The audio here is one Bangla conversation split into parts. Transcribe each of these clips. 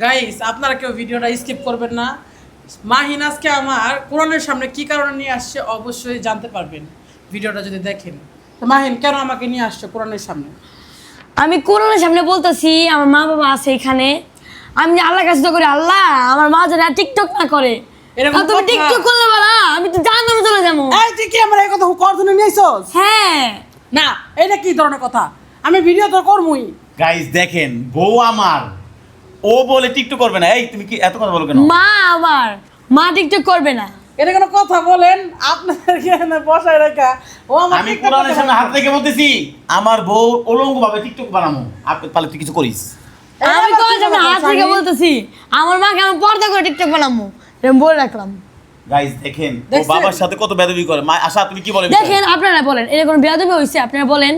গাইস আপনারা কেউ ভিডিওটা স্কিপ করবেন না। মাহিন আজকে আমার কোরআনের সামনে কি কারণে নিয়ে আসছে অবশ্যই জানতে পারবেন ভিডিওটা যদি দেখেন। তো মাহিন কেন আমাকে নিয়ে আসছে কোরআনের সামনে? আমি কোরআনের সামনে বলতেছি আমার মা বাবা আছে এখানে, আমি আল্লাহর কাছে দোয়া করি আল্লাহ আমার মা যেন টিকটক না করে। এরকম আর তুমি কথা? টিকটক করলে বলা আমি তো জাহান্নামে চলে যাবো। এই তুই কি আমার এই কথা কর্জনে নিয়ে আইছস? হ্যাঁ না, এটা কি ধরনের কথা? আমি ভিডিও তো করবই। গাইস দেখেন, বউ আমার ও বলে টিকটক করবে না। এই তুমি কি এত কথা বলো কেন? মা আমার মা টিকটক করবে না। এটা কোনো কথা বলেন? আপনাদের এখানে বসায় রাখা ও আমার আমি TikTok কোরআনের করতে সামনে হাত পারবে। রেখে বলতেছি আমার বউ উলঙ্গ ভাবে টিকটক বানামু। আপনি পারলে তুই কিছু করিস। এই আমি আবার তোমার কি সামনে কথা হাত বলছো রেখে আমি? বলতেছি আমার মাকে আমি পর্দা করে টিকটক বানাবো, এরকম বলে রাখলাম। গাইস দেখেন ও দেখছেন? বাবার সাথে কত বেদবি করে। মা আশা তুমি কি বলে? দেখেন আপনারা বলেন এটা কোনো বেয়াদবি হইছে? আপনারা বলেন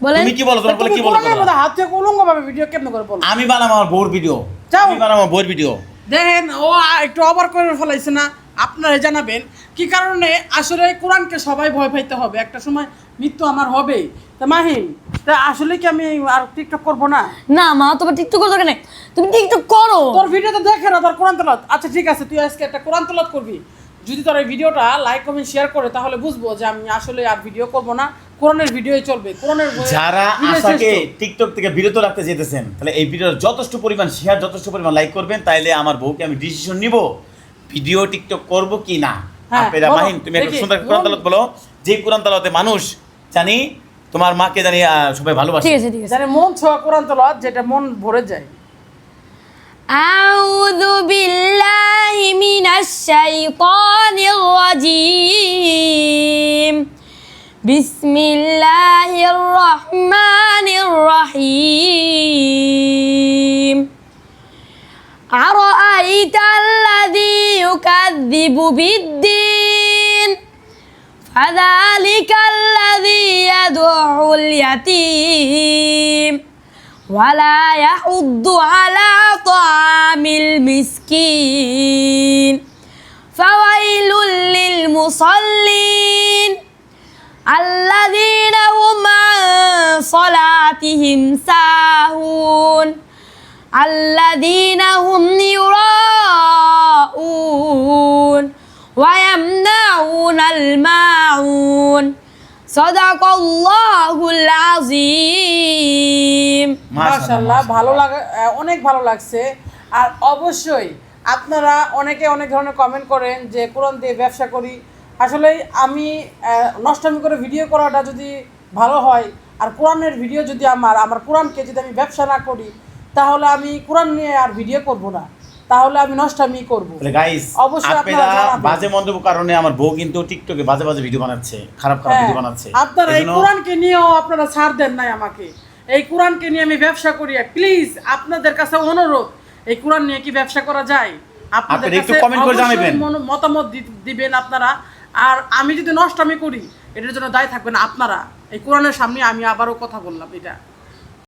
বলেন। তুমি কি বলো? তোমার বলে তুমি কি বলো? কোরআনের মধ্যে হাত থেকে উলঙ্গভাবে ভিডিও কেমনে করে বলো? আমি বানাবো আমার বউর ভিডিও। যাও। আমি বানাবো আমার বউর ভিডিও। দেখেন ও একটু ওভার করে ফেলাইছে না? আপনারা জানাবেন কি কারণে আসলে কোরআনকে সবাই ভয় পাইতে হবে, একটা সময় মৃত্যু আমার হবেই। তা মাহিন, তা আসলে কি আমি আর টিকটক করব না? না মা তোমার টিকটক করতে কেন? তুমি টিকটক করো। তোর ভিডিওতে দেখে না তোর কোরআন তেলাওয়াত। আচ্ছা ঠিক আছে, তুই আজকে একটা কোরআন তেলাওয়াত করবি। যদি তোর এই ভিডিওটা লাইক কমেন্ট শেয়ার করে তাহলে বুঝবো যে আমি আসলে আর ভিডিও করব না, কোরআনের ভিডিওই চলবে। কোরআনের যারা video আশাকে শ্রেষ্ঠ। টিকটক থেকে বিরত রাখতে যেতেছেন, তাহলে এই ভিডিওর যথেষ্ট পরিমাণ শেয়ার, যথেষ্ট পরিমাণ লাইক করবেন, তাইলে আমার বউকে আমি ডিসিশন নিব ভিডিও টিকটক করব কি না। হ্যাঁ, আপনারা বলো। মাহিন তুমি একটা দেখি, সুন্দর কোরআন তেলাওয়াত বলো, যে কোরআন তেলাওয়াতে মানুষ জানি তোমার মাকে জানি সবাই ভালোবাসে। ঠিক আছে ঠিক আছে। জানে মন ছোঁয়া কোরআন তেলাওয়াত, যেটা মন ভরে যায়। আউযু বিল্লাহি মিনাশ শাইতানির রাজীম। বিসমিল্লাহির রহমানির রহিম। আরাআইতাল্লাযী ইউকাযযিবু বিদ্দীন ফাযালিকাল্লাযী ইয়াদউল ইয়াতীম ওয়ালা ইয়াহুদ্দু আলা তাআমিল মিসকিন ফাওয়াইলুল লিল মুসাল্লিন আল্লাযীনা হুম আন সালাতিহিম সাহুন আল্লাযীনা হুম ইউরাউন ওয়া ইয়ামনাউনাল মাউন সাদাকাল্লাহুল আযীম। মাশাআল্লাহ, ভালো লাগে, অনেক ভালো লাগছে। আর অবশ্যই আপনারা অনেকে অনেক ধরনের কমেন্ট করেন যে কোরআন দিয়ে ব্যবসা করি। আসলে আমি নষ্টমি করে ভিডিও করাটা যদি ভালো হয়, আর কোরআনের ভিডিও যদি আমার কোরআনকে যদি আমি ব্যবসা না করি, তাহলে আমি কোরআন নিয়ে আর ভিডিও করব না, তাহলে আমি নষ্টমি করব। তাহলে গাইস অবশ্যই আপনারা আপনারা জানাবেন। বাজে মন্তব্য কারণে আমার বউ কিন্তু টিকটকে বাজে বাজে ভিডিও বানাচ্ছে, খারাপ খারাপ ভিডিও বানাচ্ছে। আপনারা এই এজন্য কোরআনকে নিয়েও আপনারা ছাড় দেন নাই আমাকে। এই কোরআনকে নিয়ে আমি ব্যবসা করি, প্লিজ আপনাদের কাছে অনুরোধ, এই কোরআন নিয়ে কি ব্যবসা করা যায়? আপনাদের আপনারা একটু কাছে comment করে অবশ্যই জানাবেন। মতামত দিবেন আপনারা। আর আমি যদি নষ্টামি করি, এটার জন্য দায়ী থাকবেন আপনারা। এই কোরআনের সামনে আমি আবারও কথা বললাম এটা।